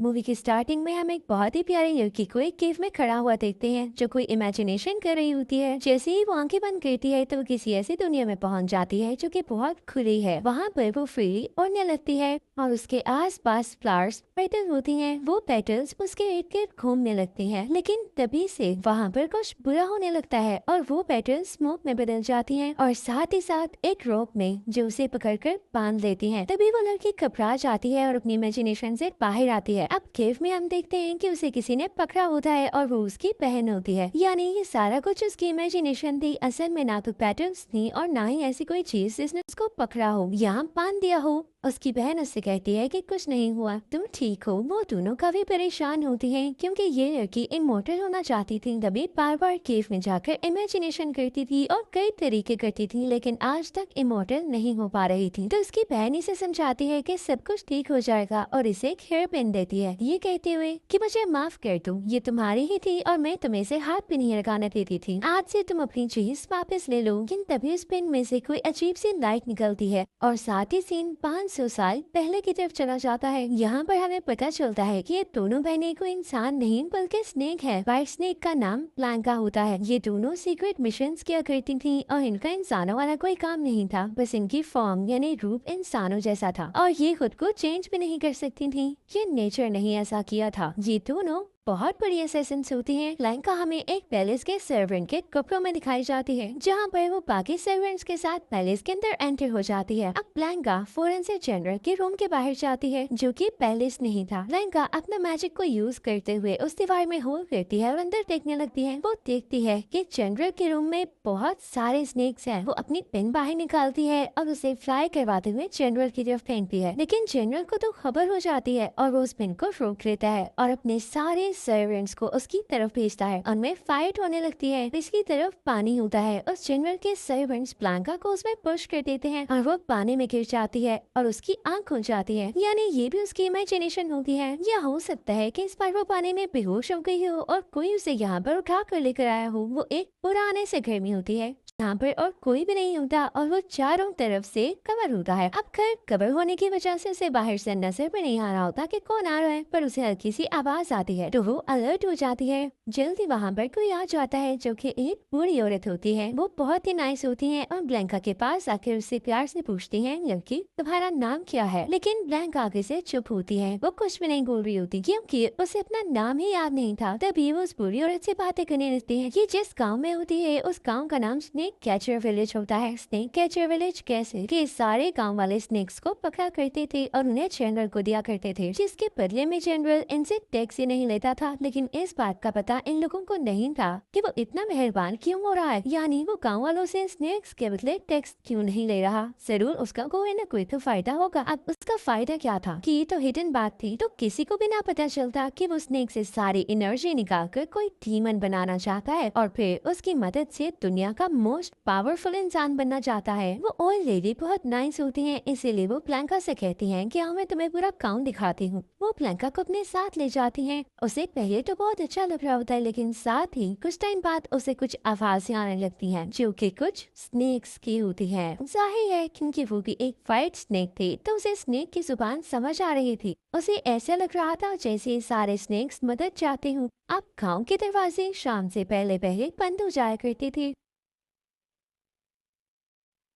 Movie की starting में हम एक बहुत ही प्यारी लड़की को एक केव में खड़ा हुआ देखते हैं जो कोई इमेजिनेशन कर रही होती है। जैसे ही वो आंखें बंद करती है तो वो किसी ऐसी दुनिया में पहुंच जाती है जो कि बहुत खुली है। वहाँ पर वो फ्री उड़ने लगती है और उसके आस पास फ्लावर्स पेटल होती हैं। वो पेटल्स उसके इर्द गिर्द घूमने लगती हैं, लेकिन तभी से वहाँ पर कुछ बुरा होने लगता है और वो पेटल्स स्मोक में बदल जाती हैं और साथ ही साथ एक रोप में जो उसे पकड़कर बांध लेती है। तभी वो लड़की घबरा जाती है और अपनी इमेजिनेशन से बाहर आती है। अब केव में हम देखते हैं कि उसे किसी ने पकड़ा होता है और वो उसकी बहन होती है। यानी ये सारा कुछ उसकी इमेजिनेशन थी, असल में ना तो पेटल्स थी और ना ही ऐसी कोई चीज जिसने उसको पकड़ा हो, यहाँ बांध दिया हो। उसकी बहन उससे कहती है कि कुछ नहीं हुआ, तुम ठीक हो। वो दोनों काफी परेशान होती हैं क्योंकि ये लड़की इमोर्टल होना चाहती थी, तभी बार बार केव में जाकर इमेजिनेशन करती थी और कई तरीके करती थी, लेकिन आज तक इमोर्टल नहीं हो पा रही थी। तो उसकी बहन इसे समझाती है कि सब कुछ ठीक हो जाएगा और इसे एक हेयर पिन देती है, ये कहते हुए कि मुझे माफ कर दो, ये तुम्हारी ही थी और मैं तुम्हें से हाथ भी नहीं लगाने देती थी। आज से तुम अपनी चीज वापस ले लो। लेकिन तभी उस पिन में से कोई अजीब सी लाइट निकलती है और साथ ही सीन 500 साल पहले की तरफ चला जाता है। यहाँ पर हमें पता चलता है कि ये दोनों बहनें कोई इंसान नहीं बल्कि स्नेक है। व्हाइट स्नेक का नाम ब्लैंका होता है। ये दोनों सीक्रेट मिशंस किया करती थी और इनका इंसानों वाला कोई काम नहीं था, बस इनकी फॉर्म यानी रूप इंसानों जैसा था और ये खुद को चेंज भी नहीं कर सकती थी। ये नेचर नहीं ऐसा किया था। ये दोनों बहुत बड़ी असेसिन्स होती हैं। ब्लैंका हमें एक पैलेस के सर्वेंट के कपड़ों में दिखाई जाती है, जहाँ पर वो बाकी सर्वेंट्स के साथ पैलेस के अंदर एंटर हो जाती है। अब ब्लैंका फौरन से जनरल के रूम के बाहर जाती है, जो कि पैलेस नहीं था। ब्लैंका अपना मैजिक को यूज करते हुए उस दीवार में होल करती है और अंदर देखने लगती है। वो देखती है कि जनरल के रूम में बहुत सारे स्नेक्स हैं। वो अपनी पेन बाहर निकालती है और उसे फ्लाई करवाते हुए जनरल की तरफ फेंकती है, लेकिन जनरल को तो खबर हो जाती है और वो उस पेन को रोक लेता है और अपने सारे सर्वेंट्स को उसकी तरफ भेजता है। उनमें फाइट होने लगती है। इसकी तरफ पानी होता है। उस जनरल के सर्वेंट्स ब्लैंका को उसमें पुश कर देते हैं और वो पानी में गिर जाती है और उसकी आंख खुल जाती है। यानी ये भी उसकी इमेजिनेशन होती है, या हो सकता है कि इस बार वो पानी में बेहोश हो गई हो और कोई उसे यहाँ पर उठा कर लेकर आया हो। वो एक पुराने से घर में होती है यहाँ पर और कोई भी नहीं होता और वो चारों तरफ से कवर होता है। अब घर कवर होने की वजह से उसे बाहर से नजर भी नहीं आ रहा होता कि कौन आ रहा है, पर उसे हल्की सी आवाज आती है तो वो अलर्ट हो जाती है। जल्दी वहाँ पर कोई आ जाता है जो कि एक बूढ़ी औरत होती है। वो बहुत ही नाइस होती है और ब्लैंका के पास आकर उससे प्यार से पूछती है, लड़की तुम्हारा नाम क्या है? लेकिन ब्लैंका आगे से चुप होती है। वो कुछ भी नहीं बोल रही होती क्योंकि उसे अपना नाम ही याद नहीं था। तभी वो उस बूढ़ी औरत से बातें करने लगती है। ये जिस गाँव में होती है उस गाँव का नाम स्नेक कैचर विलेज होता है। स्नेक कैचर विलेज कैसे कि सारे गांव वाले स्नेक्स को पकड़ा करते थे और उन्हें जनरल को दिया करते थे, जिसके बदले में जनरल इनसे टैक्स ही नहीं लेता था। लेकिन इस बात का पता इन लोगों को नहीं था कि वो इतना मेहरबान क्यों हो रहा है, यानी वो गांव वालों से स्नेक्स के बदले टैक्स क्यों नहीं ले रहा। जरूर उसका कोई न कोई तो फायदा होगा। अब उसका फायदा क्या था कि ये तो हिडन बात थी, तो किसी को भी ना पता चलता कि वो स्नेक से सारी एनर्जी निकाल कर कोई डीमन बनाना चाहता है और फिर उसकी मदद से दुनिया का मोस्ट पावरफुल इंसान बनना चाहता है। वो ओल्ड लेडी बहुत नाइस होती हैं, इसीलिए वो ब्लैंका से कहती हैं कि मैं तुम्हें पूरा गाँव दिखाती हूँ। वो ब्लैंका को अपने साथ ले जाती हैं। उसे पहले तो बहुत अच्छा लग रहा होता है, लेकिन साथ ही कुछ टाइम बाद उसे कुछ आवाजें आने लगती हैं जो कि कुछ स्नेक्स की होती हैं। जाहिर है क्योंकि वो भी एक फाइट स्नेक थी तो उसे स्नेक की जुबान समझ आ रही थी। उसे ऐसा लग रहा था जैसे सारे स्नेक्स मदद चाहते हूँ। अब गाँव के दरवाजे शाम से पहले पहले बंद हो जाया करते थे,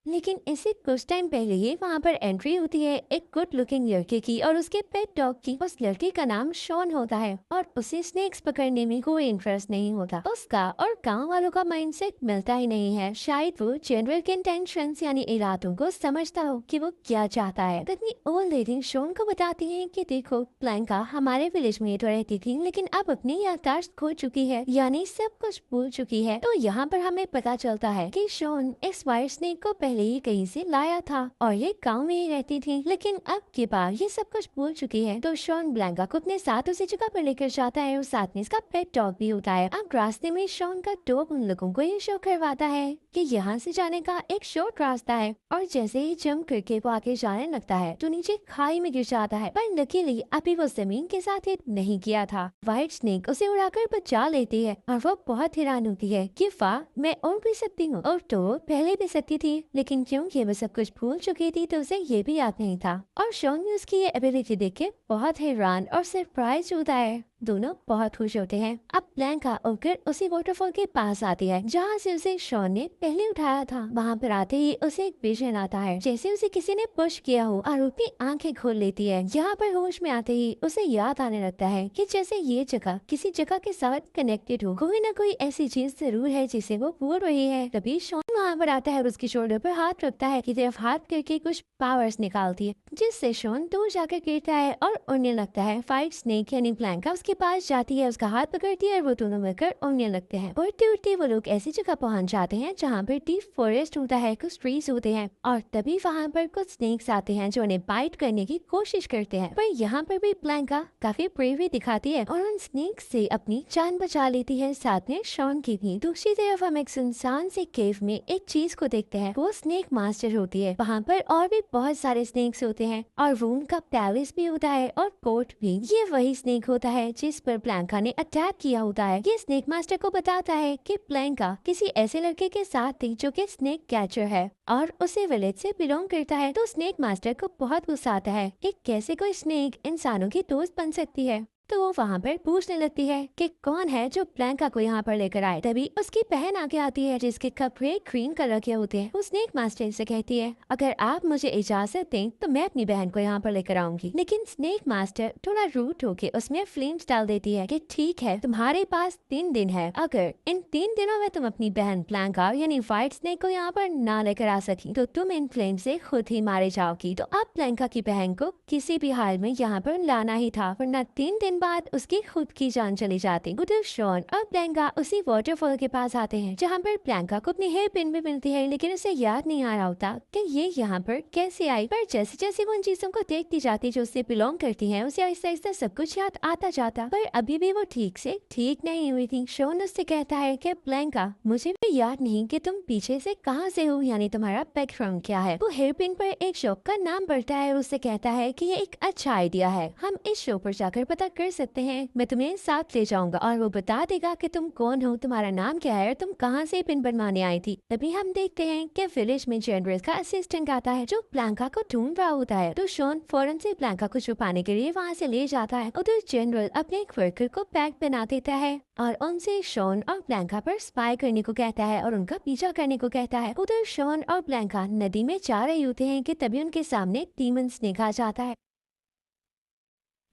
लेकिन इससे कुछ टाइम पहले ही वहाँ पर एंट्री होती है एक गुड लुकिंग लड़के की और उसके पेट डॉग की। उस लड़के का नाम शॉन होता है और उसे स्नेक्स पकड़ने में कोई इंटरेस्ट नहीं होता। उसका और गांव वालों का माइंडसेट मिलता ही नहीं है। शायद वो जनरल के इंटेंशंस यानी इरादों को समझता हो कि वो क्या चाहता है। तभी ओल्ड लेडी शॉन को बताती है कि देखो, ब्लैंका हमारे विलेज में तो रहती थी, लेकिन अब अपनी याददाश्त खो चुकी है, यानी सब कुछ भूल चुकी है। तो यहाँ पर हमें पता चलता है कि शॉन इस वाइट स्नेक को पहले ही कहीं से लाया था और ये गांव में ही रहती थी, लेकिन अब के बाद ये सब कुछ भूल चुकी है। तो शॉन ब्लैंका को अपने साथ उसी जगह पर लेकर जाता है और साथ में इसका पेट डॉग भी होता है। अब रास्ते में शॉन का डॉग उन लोगों को ये शो करवाता है कि यहाँ से जाने का एक शॉर्ट रास्ता है और जैसे ही जंप करके वो आगे जाने लगता है तो नीचे खाई में गिर जाता है, पर लकीली अभी वो जमीन के साथ हिट नहीं किया था। व्हाइट स्नेक उसे उड़ाकर बचा लेती है और वो बहुत हैरान होती है कि वाह, मैं उड़ भी सकती हूँ। और तो वो पहले भी सकती थी, लेकिन क्योंकि वो सब कुछ भूल चुकी थी तो उसे ये भी याद नहीं था। और शॉन ने उसकी ये एबिलिटी देख के बहुत हैरान और सरप्राइज होता है। दोनों बहुत खुश होते हैं। अब ब्लैंका उड़कर उसी वाटरफॉल के पास आती है जहाँ से उसे शॉन ने पहले उठाया था। वहाँ पर आते ही उसे एक विजन आता है, जैसे उसे किसी ने पुश किया हो, और अपनी आंखें खोल लेती है। यहाँ पर होश में आते ही उसे याद आने लगता है कि जैसे ये जगह किसी जगह के साथ कनेक्टेड हो, कोई ना कोई ऐसी चीज जरूर है जिसे वो भूल रही है। तभी शॉन वहाँ पर आता है और उसकी शोल्डर पर हाथ रखता है, की तरफ हाथ करके कुछ पावर्स निकालती है, जिससे शॉन दूर जाकर गिरता है और उड़ने लगता है। व्हाइट स्नेक यानी ब्लैंका उसके पास जाती है, उसका हाथ पकड़ती है और वो दोनों मिलकर उड़ने लगते हैं। उड़ते उड़ते वो लोग ऐसी जगह पहुंच जाते हैं जहाँ पर डीप फॉरेस्ट होता है, कुछ ट्रीज होते हैं, और तभी वहाँ पर कुछ स्नेक्स आते हैं जो उन्हें बाइट करने की कोशिश करते हैं। पर यहाँ पर भी ब्लैंका काफी ब्रेवरी दिखाती है और उन स्नेक्स से अपनी जान बचा लेती है, साथ में शॉन की भी। दूसरी तरफ हम एक सुनसान से केव में एक चीज को देखते हैं, वो स्नेक मास्टर होती है। वहाँ पर और भी बहुत सारे स्नेक्स होते हैं और वो उनका पैलेस भी होता है और कोर्ट भी। ये वही स्नेक होता है जिस पर ब्लैंका ने अटैक किया होता है। ये स्नेक मास्टर को बताता है कि ब्लैंका किसी ऐसे लड़के के साथ थी जो कि स्नेक कैचर है और उसे विलेज से बिलोंग करता है। तो स्नेक मास्टर को बहुत गुस्सा आता है कि कैसे कोई स्नेक इंसानों की दोस्त बन सकती है। तो वो वहाँ पर पूछने लगती है कि कौन है जो ब्लैंका को यहाँ पर लेकर आए। तभी उसकी बहन आगे आती है जिसके कपड़े ग्रीन कलर के होते हैं। वो स्नेक मास्टर से कहती है, अगर आप मुझे इजाजत दें तो मैं अपनी बहन को यहाँ पर लेकर आऊंगी। लेकिन स्नेक मास्टर थोड़ा रूट होके उसमें फ्लेम्स डाल देती है कि ठीक है, तुम्हारे पास 3 दिन है, अगर इन 3 दिनों में तुम अपनी बहन ब्लैंका यानी व्हाइट स्नेक को यहाँ पर ना लेकर आ सकी तो तुम इन फ्लेम से खुद ही मारे जाओगी। तो अब ब्लैंका की बहन को किसी भी हाल में यहाँ पर लाना ही था, वरना 3 दिन बाद उसकी खुद की जान चली जाती। उधर शॉन और ब्लैंका उसी वाटरफॉल के पास आते हैं जहाँ पर ब्लैंका को अपनी हेयर पिन भी मिलती है, लेकिन उसे याद नहीं आ रहा होता कि ये यहाँ पर कैसे आई। पर जैसे जैसे वो उन चीजों को देखती जाती जो उससे बिलोंग करती हैं, उसे आहिस्ता आहिस्ता सब कुछ याद आता जाता। पर अभी भी वो ठीक से ठीक नहीं हुई थी। शॉन उससे कहता है कि ब्लैंका, मुझे भी याद नहीं कि तुम पीछे से कहाँ से हो, यानी तुम्हारा बैकग्राउंड क्या है। वो हेयर पिन पर एक शॉप का नाम पढ़ता है और उससे कहता है कि ये एक अच्छा आइडिया है, हम इस शॉप पर जाकर पता कर सकते हैं, मैं तुम्हें साथ ले जाऊंगा और वो बता देगा कि तुम कौन हो, तुम्हारा नाम क्या है और तुम कहाँ से पिन बनवाने आई थी। तभी हम देखते हैं कि विलेज में जनरल का असिस्टेंट आता है जो ब्लैंका को ढूंढ रहा होता है। तो शॉन फौरन से ब्लैंका को छुपाने के लिए वहाँ से ले जाता है। उधर जनरल अपने एक वर्कर को पैक बना देता है और उनसे शॉन और ब्लैंका पर स्पाई करने को कहता है और उनका पीछा करने को कहता है। उधर शॉन और ब्लैंका नदी में जा रहे होते हैं कि तभी उनके सामने डीमन स्नेक आ जाता है।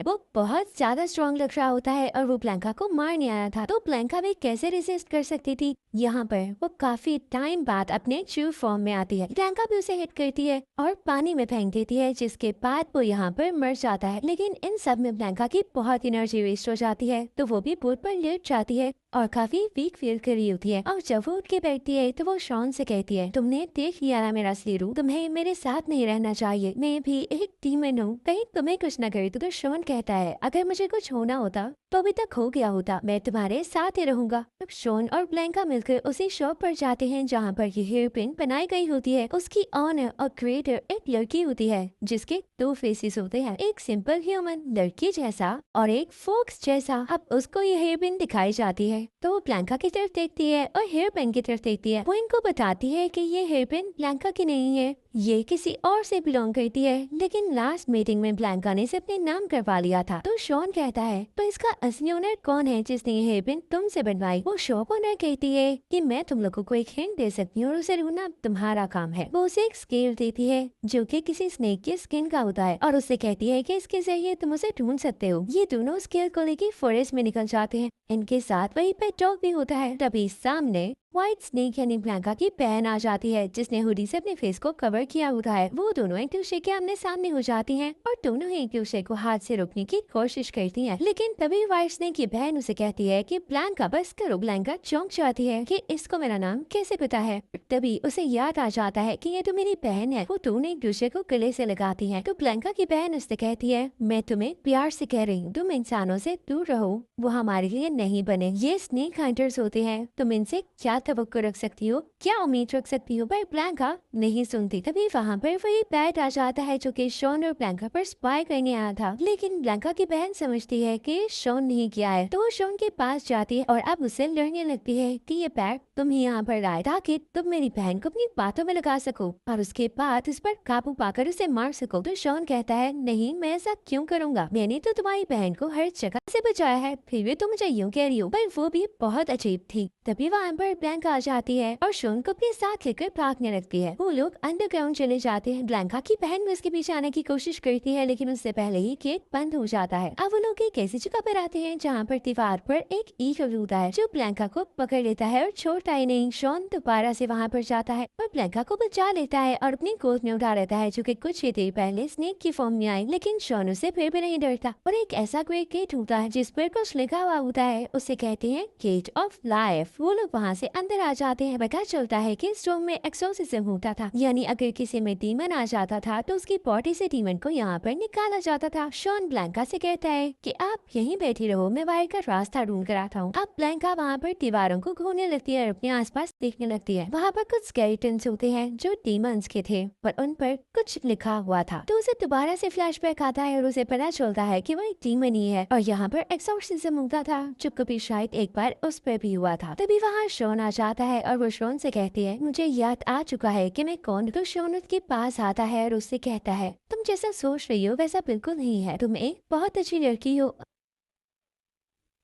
वो बहुत ज्यादा स्ट्रॉन्ग लग रहा होता है और वो ब्लैंका को मारने आया था। तो ब्लैंका भी कैसे रेजिस्ट कर सकती थी। यहाँ पर वो काफी टाइम बाद अपने ट्रू फॉर्म में आती है। ब्लैंका भी उसे हिट करती है और पानी में फेंक देती है, जिसके बाद वो यहाँ पर मर जाता है। लेकिन इन सब में ब्लैंका की बहुत एनर्जी वेस्ट हो जाती है, तो वो भी बोट पर लेट जाती है और काफी वीक फील कर रही होती है। और जब वो उठ के बैठती है तो वो शॉन से कहती है, तुमने देख लिया ना मेरा असली रूप, तुम्हें मेरे साथ नहीं रहना चाहिए, मैं भी एक डीमन हूँ, कहीं तुम्हें कुछ न करे। तो शॉन कहता है, अगर मुझे कुछ होना होता तो अभी तक हो गया होता, मैं तुम्हारे साथ ही रहूंगा। अब शॉन और ब्लैंका मिलकर उसी शॉप पर जाते हैं जहाँ पर ये हेयर पिन बनाई गई होती है। उसकी ऑनर और क्रिएटर एक लड़की होती है जिसके 2 फेसेस होते हैं, एक सिंपल ह्यूमन लड़की जैसा और एक फोक्स जैसा। अब उसको ये हेयर पिन दिखाई जाती है तो वो ब्लैंका की तरफ देखती है और हेयर पिन की तरफ देखती है। वो इनको बताती है कि ये हेयर पिन ब्लैंका की नहीं है, ये किसी और से बिलोंग करती है, लेकिन लास्ट मीटिंग में ब्लैंका ने इसे अपने नाम करवा लिया था। तो शॉन कहता है, तो इसका असली ओनर कौन है जिसने ये हेयर पिन तुमसे बनवाई। वो शॉप ओनर कहती है कि मैं तुम लोगों को एक हिंट दे सकती हूँ और उसे ढूंढना तुम्हारा काम है। वो उसे एक स्केल देती है जो कि किसी स्नेक की स्किन का होता है और उससे कहती है कि इसके जरिए तुम उसे ढूंढ सकते हो। ये दोनों स्केल को लेकर फॉरेस्ट में निकल जाते हैं। इनके साथ वही पेट डॉग भी होता है। तभी सामने व्हाइट स्नेक यानी ब्लैंका की बहन आ जाती है जिसने हुडी से अपने फेस को कवर किया होता है। वो दोनों एक दूसरे के आमने सामने हो जाती हैं और दोनों ही एक दूसरे को हाथ से रोकने की कोशिश करती हैं। लेकिन तभी व्हाइट स्नेक की बहन उसे कहती है कि ब्लैंका बस करो। ब्लैंका चौंक जाती है कि इसको मेरा नाम कैसे पता है। तभी उसे याद आ जाता है कि ये तो मेरी बहन है। वो दोनों एक दूसरे को गले से लगाती है। तो ब्लैंका की बहन उससे कहती है, मैं तुम्हें प्यार से कह रही हूँ, तुम इंसानों से दूर रहो, वो हमारे लिए नहीं बने। ये स्नेक हंटर्स होते हैं, तुम इनसे ज्यादा तवक्को रख सकती हो, क्या उम्मीद रख सकती हो? पर ब्लैंका नहीं सुनती। तभी वहाँ पर वही पैट आ जाता है जो कि शॉन और ब्लैंका पर स्पाई करने आया था। लेकिन ब्लैंका की बहन समझती है कि शॉन नहीं किया है, तो वो शॉन के पास जाती है और अब उससे लड़ने लगती है कि ये पैट तुम ही यहाँ पर लाए ताकि तुम मेरी बहन को अपनी बातों में लगा सको और उसके बाद उस पर काबू पाकर उसे मार सको। तो शॉन कहता है नहीं, मैं ऐसा क्यों करूँगा, मैंने तो तुम्हारी बहन को हर जगह से बचाया है, फिर भी तुम मुझे यूँ कह रही हो। पर वो भी बहुत अजीब थी। तभी वहाँ पर ब्लैंका आ जाती है और शॉन को अपने साथ लेकर भागने लगती है। वो लोग अंडरग्राउंड चले जाते हैं। ब्लैंका की बहन भी उसके पीछे आने की कोशिश करती है, लेकिन उससे पहले ही गेट बंद हो जाता है। अब वो लोग एक ऐसी जगह पर आते हैं जहाँ पर दीवार पर एक ईगल होता है जो ब्लैंका को पकड़ लेता है और छोड़ता ही नहीं। शॉन दोबारा से वहाँ पर जाता है और ब्लैंका को बचा लेता है और अपनी गोद में उठा लेता है, जो कि कुछ ही देर पहले स्नेक की फॉर्म में आई। लेकिन शॉन उससे फिर भी नहीं डरता और एक ऐसा ग्रेट गेट होता है जिस पर कुछ लिखा हुआ होता है, उसे कहते हैं गेट ऑफ लाइफ। वो लोग वहाँ से अंदर आ जाते हैं। पता चलता है कि इस रूम में एक्सोर्सिज्म होता था, यानी अगर किसी में डीमन आ जाता था तो उसकी बॉडी से डीमन को यहाँ पर निकाला जाता था। शॉन ब्लैंका से कहता है कि आप यहीं बैठी रहो, मैं बाहर का रास्ता ढूंढ कर आता हूँ। अब ब्लैंका वहाँ पर दीवारों को घूमने लगती है और अपने आसपास देखने लगती है। वहाँ पर कुछ स्केलेटन्स होते हैं जो डीमंस के थे, पर उन पर कुछ लिखा हुआ था। तो उसे दोबारा से फ्लैशबैक आता है और उसे पता चलता है कि वो एक डीमन ही है और यहाँ पर एक्सोर्सिज्म होता था जो कभी शायद एक बार उस पर भी हुआ था। तभी वहाँ शॉन आ जाता है और वो शॉन से कहती है मुझे याद आ चुका है कि मैं कौन। तो शॉन उसके पास आता है और उससे कहता है तुम जैसा सोच रही हो वैसा बिल्कुल नहीं है, तुम एक बहुत अच्छी लड़की हो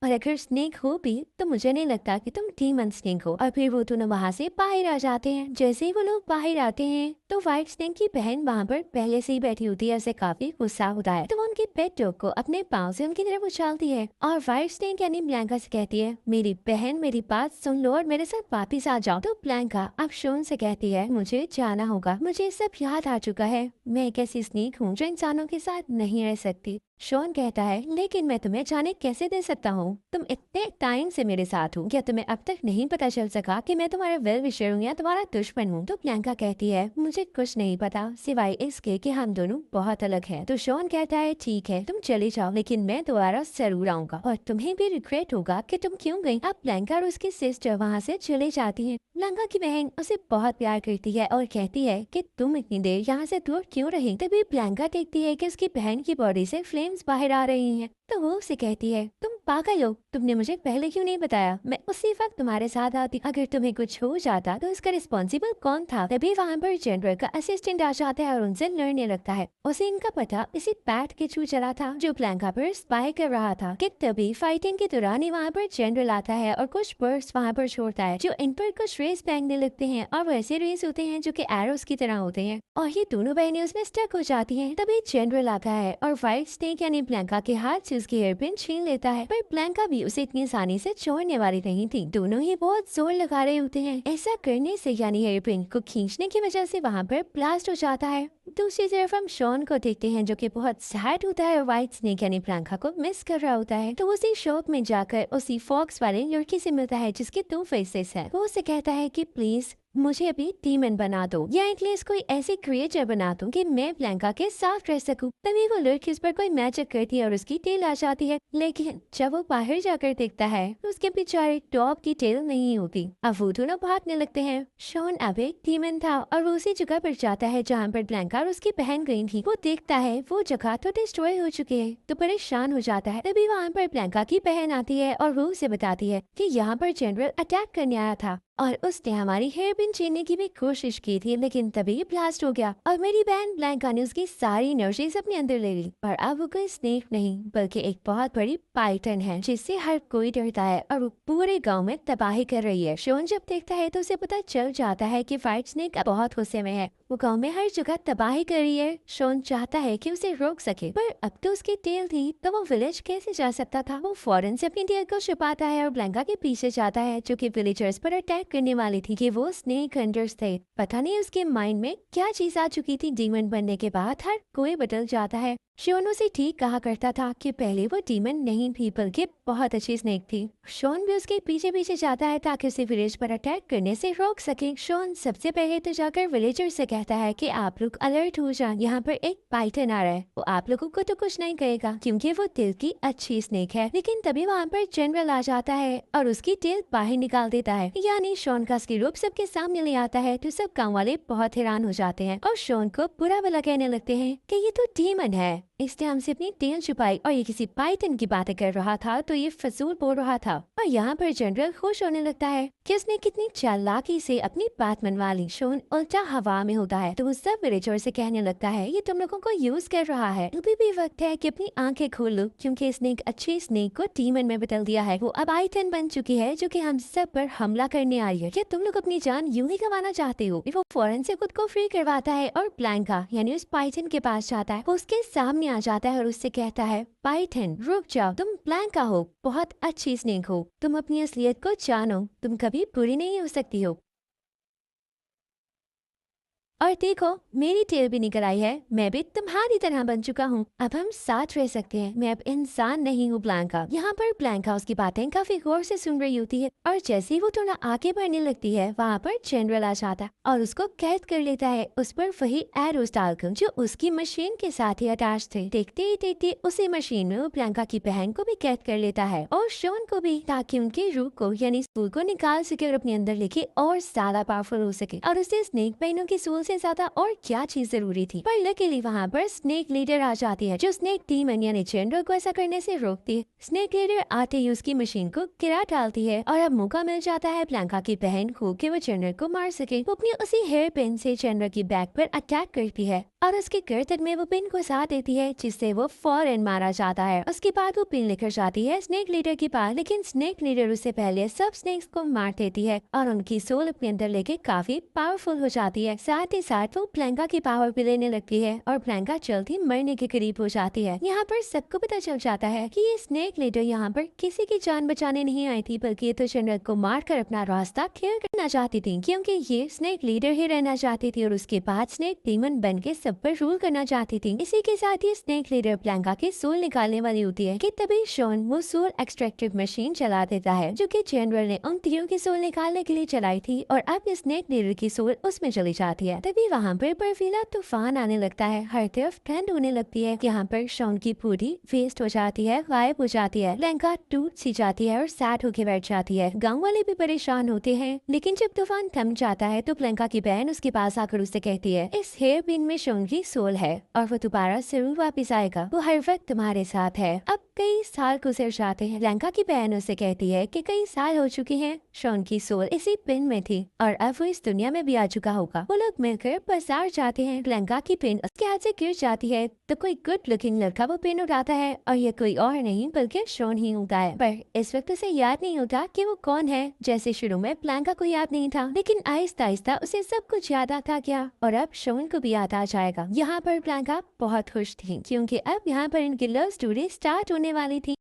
और अगर स्नेक हो भी तो मुझे नहीं लगता कि तुम डीमन स्नेक हो। और फिर वो दोनों वहाँ से बाहर आ जाते हैं। जैसे ही वो लोग बाहर आते हैं तो व्हाइट स्नेक की बहन वहाँ पर पहले से ही बैठी होती है। उसे काफी गुस्सा होता है तो वो उनके पेट डॉग को अपने पाँव से उनकी तरफ उछालती है और व्हाइट स्नेक यानी ब्लैंका से कहती है मेरी बहन मेरी बात सुन लो और मेरे साथ वापिस आ जाओ। तो ब्लैंका अब शॉन से कहती है मुझे जाना होगा, मुझे सब याद आ चुका है, मैं एक ऐसी स्नेक हूँ जो इंसानों के साथ नहीं रह सकती। शॉन कहता है लेकिन मैं तुम्हें जाने कैसे दे सकता हूँ, तुम इतने टाइम से मेरे साथ हो, क्या तुम्हें अब तक नहीं पता चल सका कि मैं तुम्हारा वेल विशर हूँ या तुम्हारा दुश्मन हूँ। तो ब्लैंका कहती है मुझे कुछ नहीं पता सिवाय इसके कि हम दोनों बहुत अलग हैं। तो शॉन कहता है ठीक है तुम चले जाओ, लेकिन मैं दोबारा जरूर आऊंगा और तुम्हें भी रिग्रेट होगा कि तुम क्यों गई। अब ब्लैंका और उसकी सिस्टर वहाँ से चले जाती है। ब्लैंका की बहन उसे बहुत प्यार करती है और कहती है कि तुम इतनी देर यहाँ से दूर क्यों रही। तभी ब्लैंका देखती है कि उसकी बहन की बॉडी से फ्लेम्स बाहर आ रही हैं। तो वो उसे कहती है तुम पागल हो, तुमने मुझे पहले क्यों नहीं बताया, मैं उसी वक्त तुम्हारे साथ आती, अगर तुम्हें कुछ हो जाता तो इसका रिस्पॉन्सिबल कौन था। तभी वहाँ पर जनरल का असिस्टेंट आ जाता है और उनसे लड़ने लगता है। उसे इनका पता इसी पैट के थ्रू चला था जो ब्लैंका पर स्पाई कर रहा था कि तभी फाइटिंग के दौरान ही वहाँ पर जनरल आता है और कुछ बर्ड्स वहाँ पर छोड़ता है जो इन पर कुछ रेस फेंकने लगते हैं और वैसे रेस होते हैं जो कि एरोस की तरह होते हैं और ये दोनों बहनें उसमें स्टक हो जाती हैं। तभी जनरल आता है और व्हाइट स्नेक यानी ब्लैंका के हाथ से उसकी हेयरपिन छीन लेता है, पर ब्लैंका भी उसे इतनी आसानी से छोड़ने वाली नहीं थी। दोनों ही बहुत जोर लगा रहे होते हैं। ऐसा करने से यानी हेयरपिन को खींचने की वजह से वहाँ पर ब्लास्ट हो जाता है। दूसरी तरफ हम शॉन को देखते हैं जो कि बहुत सैड होता है और व्हाइट स्नेक यानी ब्लैंका को मिस कर रहा होता है। तो उसी शॉप में जाकर उसी फॉक्स वाले लड़की से मिलता है जिसके 2 फेसेस हैं। वो उसे कहता है कि प्लीज मुझे अभी डीमन बना दो या एटलीस्ट कोई ऐसी क्रिएचर बना दो कि मैं ब्लैंका के साथ रह सकूं। तभी वो लड़की उस पर कोई मैजिक करती है और उसकी टेल आ जाती है, लेकिन जब वो बाहर जाकर देखता है तो उसके बेचारे डॉग की टेल नहीं होती। अब वो दोनों भागने लगते हैं। शॉन अब एक डीमन था और वो उसी जगह पर जाता है जहाँ पर ब्लैंका और उसकी बहन गई थी। वो देखता है वो जगह तो डिस्ट्रॉय हो चुकी है तो परेशान हो जाता है। तभी वहाँ पर ब्लैंका की बहन आती है और वो उसे बताती है कि यहाँ पर जनरल अटैक करने आया था और उसने हमारी हेयर पिन छीनने की भी कोशिश की थी, लेकिन तभी ब्लास्ट हो गया और मेरी बहन ब्लैंका ने उसकी सारी एनर्जीज अपने अंदर ले ली। पर अब वो कोई स्नेक नहीं बल्कि एक बहुत बड़ी पाइथन है जिससे हर कोई डरता है और वो पूरे गांव में तबाही कर रही है। शॉन जब देखता है तो उसे पता चल जाता है कि व्हाइट स्नेक बहुत गुस्से में है, वो गांव में हर जगह तबाही कर रही है। शॉन चाहता है कि उसे रोक सके, पर अब तो उसकी टेल थी तो वो विलेज कैसे जा सकता था। वो फौरन से अपनी टेल को छुपाता है और ब्लैंका के पीछे जाता है जो कि विलेजर्स पर अटैक करने वाली थी कि वो स्नेक हंटर्स थे। पता नहीं उसके माइंड में क्या चीज आ चुकी थी, डीमन बनने के बाद हर कोई बदल जाता है। शॉन उसे ठीक कहा करता था कि पहले वो डीमन नहीं थी बल्कि बहुत अच्छी स्नेक थी। शॉन भी उसके पीछे पीछे जाता है ताकि उसे विलेज पर अटैक करने से रोक सके। शॉन सबसे पहले तो जाकर विलेजर से कहता है कि आप लोग अलर्ट हो जाएं, यहाँ पर एक पाइथन आ रहा है। वो आप लोगों को तो कुछ नहीं कहेगा क्योंकि वो दिल की अच्छी स्नेक है। लेकिन तभी वहाँ पर जनरल आ जाता है और उसकी टेल बाहर निकाल देता है, यानी शॉन का असली रूप सबके सामने ले आता है। तो सब गाँव वाले बहुत हैरान हो जाते हैं और शॉन को बुरा भला कहने लगते हैं कि ये तो डीमन है, इसने हमसे अपनी टेल छुपाई और ये किसी पाइथन की बातें कर रहा था तो ये फजूल बोल रहा था। और यहाँ पर जनरल खुश होने लगता है कि उसने कितनी चालाकी से अपनी बात मनवा ली। शॉन उल्टा हवा में होता है तो वो सब विलेजर से कहने लगता है ये तुम लोगों को यूज कर रहा है, अभी भी वक्त है कि अपनी आंखें खोल लो क्योंकि इसने एक अच्छी स्नेक को डीमन में बदल दिया है। वो अब पाइथन बन चुकी है जो कि हम सब पर हमला करने आ रही है। क्या तुम लोग अपनी जान यूं ही गंवाना चाहते हो? वो फौरन से खुद को फ्री करवाता है और ब्लैंका यानी उस पाइथन के पास जाता है। वो उसके सामने आ जाता है और उससे कहता है पाइथन रुक जाओ, तुम ब्लैंका हो, बहुत अच्छी स्नेक हो, तुम अपनी असलियत को जानो, तुम कभी बुरी नहीं हो सकती हो। और देखो मेरी टेल भी निकल आई है, मैं भी तुम्हारी तरह बन चुका हूँ, अब हम साथ रह सकते हैं, मैं अब इंसान नहीं हूँ ब्लैंका। यहाँ पर ब्लैंका उसकी बातें काफी गौर से सुन रही होती है और जैसे ही वो थोड़ा आगे बढ़ने लगती है वहाँ पर जनरल आ जाता है और उसको कैद कर लेता है, उस पर वही एरोस डालकर जो उसकी मशीन के साथ ही अटैच थे। देखते ही देखते उसी मशीन में वो ब्लैंका की बहन को भी कैद कर लेता है और शॉन को भी, ताकि उनकी रूह को यानी सोल को निकाल सके और अपने अंदर लेके और ज्यादा पावरफुल हो सके। और उसे स्नेक बहनों की सोल से ज्यादा और क्या चीज जरूरी थी। पर लकीली वहाँ पर स्नेक लीडर आ जाती है जो स्नेक डीमन यानी जनरल को ऐसा करने से रोकती है। स्नेक लीडर आते ही उसकी मशीन को गिरा डालती है और अब मौका मिल जाता है ब्लैंका की बहन को कि वो जनरल को मार सके। वो अपनी उसी हेयर पिन से जनरल की बैक पर अटैक करती है और उसके गर्दन में वो पिन को साथ देती है जिससे वो फौरन मारा जाता है। उसके बाद वो पिन लेकर जाती है स्नेक लीडर के पास, लेकिन स्नेक लीडर उससे पहले सब स्नेक्स को मार देती है और उनकी सोल अपने अंदर लेके काफी पावरफुल हो जाती है। साथ ही साथ वो ब्लैंका की पावर भी लेने लगती है और ब्लैंका जल्द ही मरने के करीब हो जाती है। यहाँ पर सबको पता चल जाता है कि ये स्नेक लीडर यहाँ पर किसी की जान बचाने नहीं आई थी बल्कि ये तो जनरल को मारकर अपना रास्ता क्लियर करना चाहती थी, क्योंकि ये स्नेक लीडर ही रहना चाहती थी और उसके बाद स्नेक डीमन बन के सब पर रूल करना चाहती थी। इसी के साथ ही स्नेक लीडर ब्लैंका की सोल निकालने वाली होती है कि तभी शॉन वो सोल एक्सट्रैक्टिव मशीन चला देता है जो कि जनरल ने उन तीनों की सोल निकालने के लिए चलाई थी और अब स्नेक लीडर की सोल उसमें चली जाती है। तभी वहाँ पर बर्फीला तूफान आने लगता है, हर तरफ ठंड होने लगती है। यहाँ पर शॉन की पूरी वेस्ट हो जाती है, गायब हो जाती है, ब्लैंका टूट सी जाती है और सैड होके बैठ जाती है। गाँव वाले भी परेशान होते हैं, लेकिन जब तूफान थम जाता है तो ब्लैंका की बहन उसके पास आकर उससे कहती है इस हेयर पिन में शॉन की सोल है और वो दोबारा जरूर वापिस आएगा, वो हर वक्त तुम्हारे साथ है। अब कई साल गुजर जाते हैं। ब्लैंका की बहन उससे कहती है कि कई साल हो चुके हैं, शॉन की सोल इसी पिन में थी और अब वो इस दुनिया में भी आ चुका होगा। वो लोग मिलकर बाजार जाते हैं, ब्लैंका की पिन उसके हाथ से गिर जाती है तो कोई गुड लुकिंग लड़का वो पिन उठाता है और ये कोई और नहीं बल्कि शॉन ही होता है। पर इस वक्त उसे याद नहीं होता कि वो कौन है। जैसे शुरू में ब्लैंका को याद नहीं था, लेकिन आहिस्ता आहिस्ता उसे सब कुछ याद आता गया और अब शॉन को भी याद आ जाएगा। यहाँ पर ब्लैंका बहुत खुश थी क्योंकि अब यहाँ पर इनकी लव स्टोरी स्टार्ट होने वाली थी।